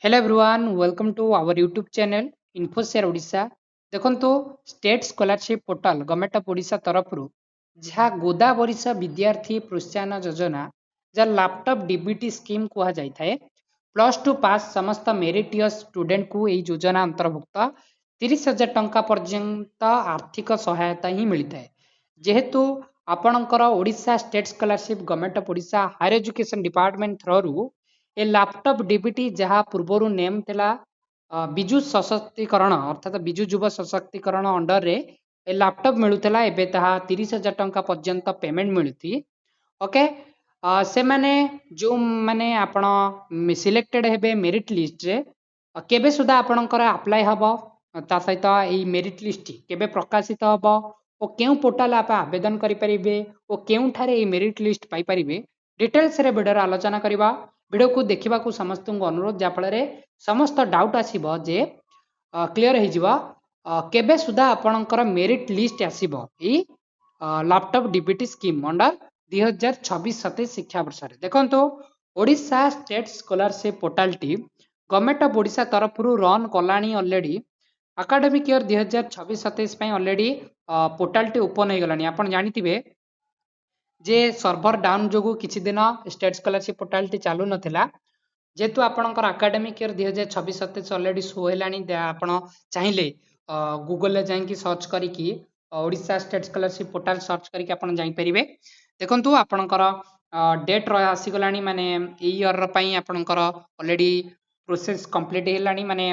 Hello everyone, welcome to our YouTube channel InfoShare Odisha. देखो state scholarship portal government of Odisha तरफ जहाँ गोदा वरिष्ठ विद्यार्थी प्रोत्साहन योजना जहाँ लैपटॉप डीबीटी स्कीम कह जाए प्लस टू पास समस्त मेरिटियस स्टूडेंट को यही योजना अंतर्भुक्त 30,000 टंका पर्यंत आर्थिक सहायता ही मिलता है जेहेतु आपणकर Odisha state scholarship government of Odisha higher education department through a laptop DBT जहाँ पूर्वर नेम थिला विजु सशक्तिकरण अर्थात विजु युव सशक्तिकरण अंडर रे ए लैपटॉप मिलूला एबे ताहा 30,000 टंका पर्यंत पेमेंट मिलुथी ओके से माने जो माने आपण सिलेक्टेड हेबे मेरिट लिस्ट रे केबे सुधा आपणकर अप्लाई हबो ता सहित एई मेरिट लिस्ट केबे प्रकाशित हबो ओ केउ पोर्टल आप आवेदन करि परिबे ओ केउ ठारे एई मेरिट लिस्ट पाई परिबे डिटेल्स रे वीडियो आलोचना करिबा वीडियो को देखा समस्त अनुरोध जहाँफल समस्त डाउट आसब जे क्लीयर हो केबे सुधा आपणकर मेरिट लिस्ट आसब ई लैपटॉप डीबीटी स्कीम अंडर 2026-27 शिक्षा वर्ष देखो ओडिशा स्टेट स्कॉलरशिप पोर्टल टी गवर्नमेंट ऑफ ओडिशा तरफ रन कलानी already academic year 2026-27 already portal टी ओपन हो गलानी आपण जानिथिबे जे सर्भर डाउन जो किसी दिन स्टेट स्कॉलरशिप पोर्टल टी चालू नथिला जेहेतु आपणकर एकेडमिक ईयर 2026-27 ऑलरेडी शो हेलानी आप चाहिए गूगल जाइए सर्च करिकी Odisha state scholarship portal search करके आप जाइपारे देखु आपणकर डेट आसीगला माने ईयर आपणकर ऑलरेडी प्रोसेस कंप्लीट हेलानी माने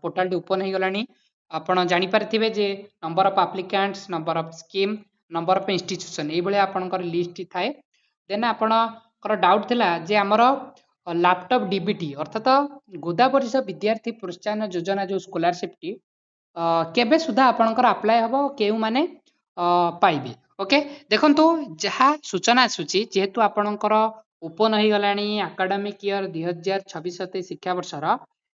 पोर्टल ओपन हो गलानी आपण जानिपारे जे number of applicants number of scheme number of institution ये आपणकर लिस्ट थाए देन आपणकर डाउट थिला जे हमर लैपटॉप डीबीटी अर्थात गोदावरी विद्यार्थी प्रोत्साहन योजना जो स्कॉलरशिप टी केबे सुधा आपणकर अप्लाई हबो केउ माने पाइबे ओके देखंतु जहा सूचना आसुची जेहेतु आपणकर ओपन हो गलानी एकेडमिक ईयर 2026-27 शिक्षा वर्षर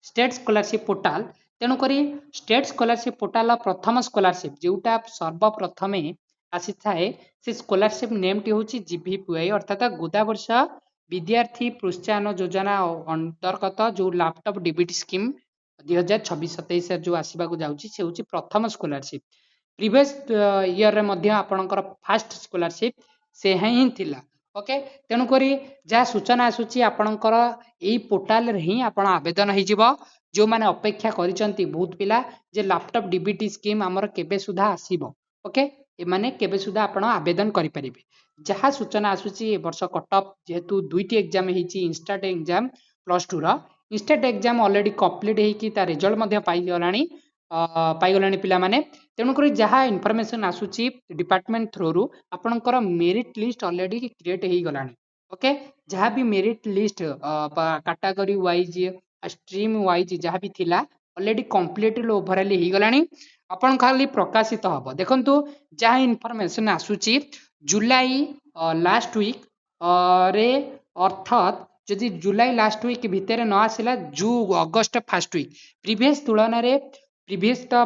स्टेट स्कॉलरशिप पोर्टल तेणुकरी स्टेट स्कॉलरशिप पोर्टल प्रथम स्कॉलरशिप जोटा सर्वप्रथमे आसी थाए से स्कॉलरशिप नेम टी होची जीभीपीआई अर्थात गोदावर्ष विद्यार्थी प्रोत्साहन योजना अंतर्गत जो लैपटॉप डीबीटी स्कीम 2026-27 जो आसवा जाऊँगी से हूँ प्रथम स्कॉलरशिप प्रीवियस ईयर रे मध्य आपणकर फास्ट स्कॉलरशिप से ही थिला ओके तेणुकरी जहाँ सूचना आसूची आपणकर यही पोर्टाल रे ही आपण आवेदन हो जो मैंने अपेक्षा करिसंती बहुत पिला जे लैपटॉप डीबीटी स्कीम आमर केबे सुधा आसीबो ओके एमाने केबे सुधा आपण आवेदन करि परिबे जहाँ सूचना आसूची ए वर्ष कटअप जेहेतु दुईटी एग्जाम होती इंस्टाट एग्जाम प्लस टू इंस्टाट एग्जाम ऑलरेडी कंप्लीट होगी ता रिजल्ट मध्य पाईगलानी पिला माने तेणुकर जहाँ इनफॉरमेशन आसूची डिपार्टमेंट थ्रू आपणकर मेरिट लिस्ट ऑलरेडी क्रिएट हो गलानी ओके जहाँ भी merit list category wise stream wise जहाँ भी थिला ऑलरेडी कंप्लीट ओभरऑल हो गलानी आपण खाली प्रकाशित हम देखंतु जहाँ इनफॉरमेशन आसूची जुलाई लास्ट वीक रे अर्थात जदि जुलाई लास्ट वीक भितर न आसला अगस्ट फास्ट वीक प्रीवियस तुलन रे प्रीवियस तो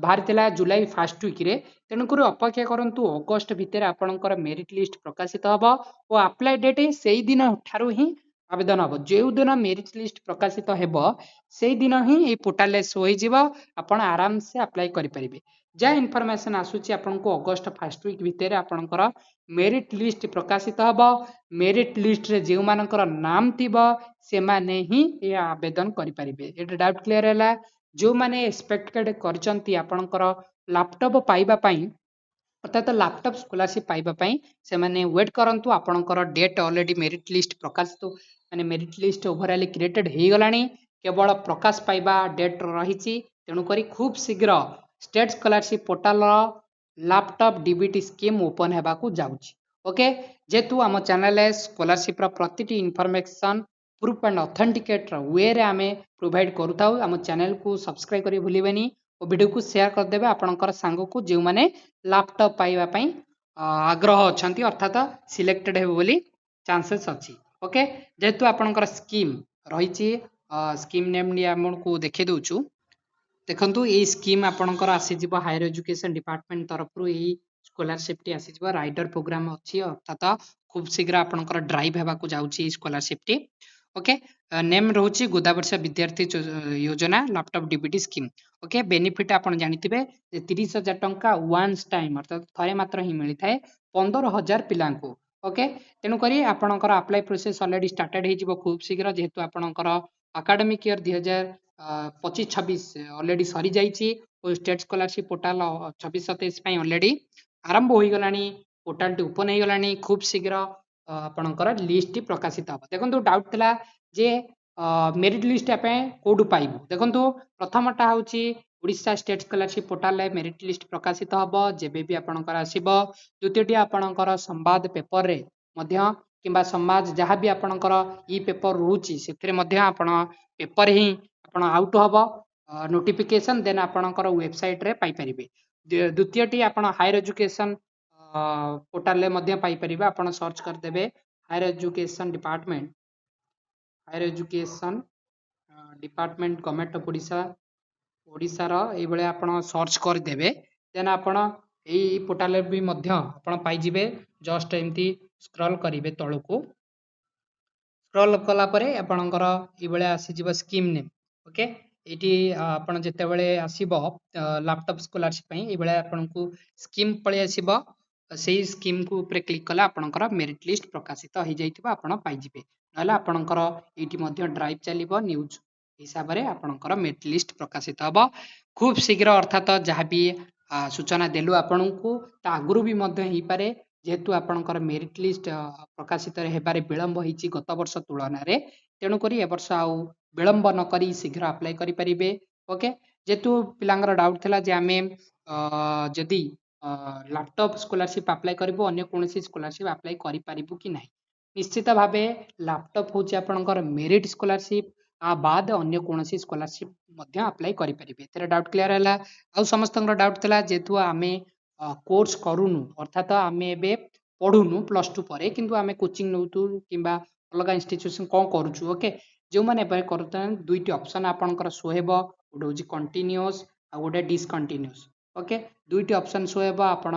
बाहरी जुलाई फास्ट वीक रे तेणुकर अपेक्षा करंतु अगस्ट भितर आपणकर मेरिट लिस्ट प्रकाशित हम और अप्लाई डेट से दिन ठारू ही आवेदन हम जो दिन मेरिट लिस्ट प्रकाशित हेब से दिन ही ये पोर्टाल शो हो आपण आराम से अप्लाई करें जहाँ इनफॉरमेशन आसूची आपन को अगस्ट फास्ट वीक भितर आपणकर मेरिट लिस्ट प्रकाशित हम मेरिट लिस्ट रे जो मानकर नाम थिबो से माने ही ये आवेदन करें ये डाउट क्लियर है जो माने एक्सपेक्टेड करचंती आपणकर लैपटॉप पाइबा पई अर्थात लैपटॉप स्कॉलरशिप पाइबा से माने वेट करंतु आपणकर डेट ऑलरेडी मेरिट लिस्ट प्रकाशित माने मेरिट लिस्ट ओवरऑल क्रिएटेड हो गलानी केवल प्रकाश पाइबा डेट रही तेणुकरी खूब शीघ्र state scholarship portal laptop DBT scheme open होगाकू जाऊँगी ओके जेहेतु आम चैनल स्कॉलरशिप प्रतिटी इनफॉरमेशन प्रूफ एंड ऑथेंटिकेट वे रे आमे प्रोवाइड करूँ आम चैनल को सब्सक्राइब करी भूलिबेनी और वीडियो को शेयर करदेवे आपणकर सांग को जो मैंने लैपटॉप पाइबा आग्रह अच्छा अर्थात सिलेक्टेड हे बोली चांसेस अच्छी ओके जेहेतु आपणकर स्कीम रही स्कीम नेम आमको देखे दौचु देखंतु ये स्कीम आपणकर आसीजिव हायर एजुकेशन डिपार्टमेंट तरफ यही स्कॉलरशिप टी आसीजिव राइडर प्रोग्राम अच्छी अर्थात खूब शीघ्र आपणकर ड्राइव होगाकू जाऊँगी स्कॉलरशिप टी ओके नेम रोचे गोदावर्षा विद्यार्थी योजना laptop DBT scheme okay benefit आपण जानिथिबे जे 30,000 टंका वन्स टाइम अर्थात थरे मात्र ही मिली थाए 15,000 पिलांको ओके तेणु करी आपणकर अप्लाई प्रोसेस ऑलरेडी स्टार्टेड हे जिवो खूब शीघ्र जेहेतु आपणकर एकेडमिक ईयर 2025-26 ऑलरेडी सरी जाईची और स्टेट स्कॉलरशिप पोर्टल 26-27 पई ऑलरेडी आरंभ होई गलानी पोर्टल टी ओपन हे गलानी खूब शीघ्र आपणकर लिस्ट प्रकाशित हम देखो डाउट थिला जे मेरिट लिस्ट आप कौटू पाइबू देखो प्रथमटा हूँ Orissa state scholarship portal merit list प्रकाशित हम जेबे भी आपणकर आसीबो द्वितीयटी आपणकर संवाद पेपर रे मध्य किंबा समाज जहाँ भी आपणकर ई पेपर रोची से आपण पेपर ही आपण आउट हम नोटिफिकेशन देन आपणकर वेबसाइट रे पाई परिबे द्वितीयटी आपण हायर एजुकेशन पोर्टल रे पाई परिबे आपण सर्च कर देबे higher education department government of Odisha Odisha रो ए बेले आपण सर्च कर देबे देन आपण एई पोर्टल भी मध्य आपण पाई जिवे जस्ट एमती स्क्रॉल करिवे तळको स्क्रॉल कला परे आपणकर ए बेले आसी जिवो स्कीम नेम ओके एटी आपण जते बेले आसीबो लैपटॉप स्कॉलरशिप पई ए बेले आपनकू स्कीम पळे आसीबो सेही स्कीम को ऊपर क्लिक कला आपणकर मेरिट लिस्ट प्रकाशित हो जाइतिबा आपण पाई जिवे नहले आपणकर एटी मध्य ड्राइव चलिबो न्यूज हिसाब रे आपणकर मेरिट लिस्ट प्रकाशित हबो खूब शीघ्र अर्थात जहाँ भी सूचना देलु आपणकू ता आगुरु भी मध्य ही पारे जेहेतु आपणकर मेरिट लिस्ट प्रकाशित हेबारे विलंब होईची गत वर्ष तुलन रे तेणु करी ए वर्ष आउ विलंब न करी शीघ्र अप्लाई करि परिबे ओके जेतु पिलांगर डाउट थिला जे आमे जदी लैपटॉप स्कॉलरशिप अप्लाई करिवो अन्य कोनोसी स्कॉलरशिप अप्लाई करि परिबु कि नाही निश्चित भावे लैपटॉप होची आपणकर मेरिट स्कॉलरशिप आ बाद अन्य कोनोसी स्कॉलरशिप मध्य अप्लाई करि परिबे तेरा डाउट क्लियर हला आ समस्तंगर डाउट थिला जेतु आमे कोर्स करूनु अर्थात आमे एबे पढुनु प्लस 2 परे किंतु आमे कोचिंग नउतु किंबा अलग इंस्टीट्यूशन कोन करूछु ओके जो माने एबे करतन दुईटी ऑप्शन आपनकर शो हेबो गोटे होची कंटीन्यूअस आ गोटे डिसकंटीन्यूअस ओके दुईटी ऑप्शन शो हेबो आपण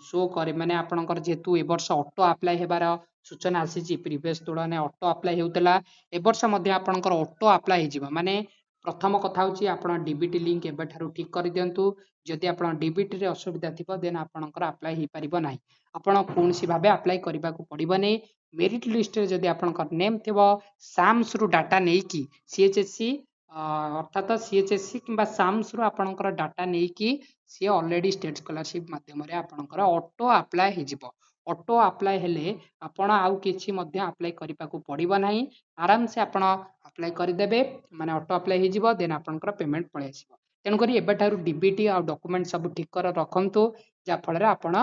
शो करे माने आपनकर जेतु ए वर्ष ऑटो अप्लाई हेबार सूचना आसीची प्रीवियस तुलना ऑटो अप्लाई हेउतला ए वर्ष मध्ये आपनकर ऑटो अप्लाई हेजिबो माने प्रथम कथा होची आपण डीबीटी लिंक एबे ठारू ठीक कर दियंतु जदि आपण डीबीटी रे असुविधा थिबो देन आपनकर अप्लाई हे परिबो नाही आपण कोनसी भाबे अप्लाई करिबा को पड़िबो नै मेरिट लिस्ट रे जदि आपनकर नेम थिबो साम्स रु डाटा नै की सीएचएससी अर्थात सीएचएससी किंबा साम्स रु आपनकर डाटा नै की सी ऑलरेडी स्टेट स्कॉलरशिप माध्यम रे आपनकर ऑटो अप्लाई हेजिबो ऑटो अप्लाई हेले आपण आउ किछि मध्य अप्लाई करिबा को पड़िबो नाही आराम से आपण अप्लाई कर देबे माने ऑटो अप्लाई हेजिबो देन आपनकर पेमेंट पळे आसीबो तेणु करी एबे ठारू डीबीटी आ डॉक्यूमेंट सब ठीक कर रखंतु जा फल रे आपण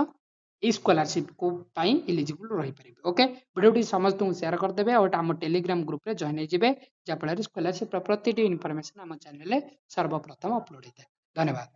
ई स्कॉलरशिप को पाई एलिजिबल रही परिबे ओके वीडियो समस्त शेयर कर देबे और हम टेलीग्राम ग्रुप रे जॉइन हे जिवे जा फल रे स्कॉलरशिप प्रतिटी इन्फॉर्मेशन हम चैनल रे सर्वप्रथम अपलोड होता है धन्यवाद।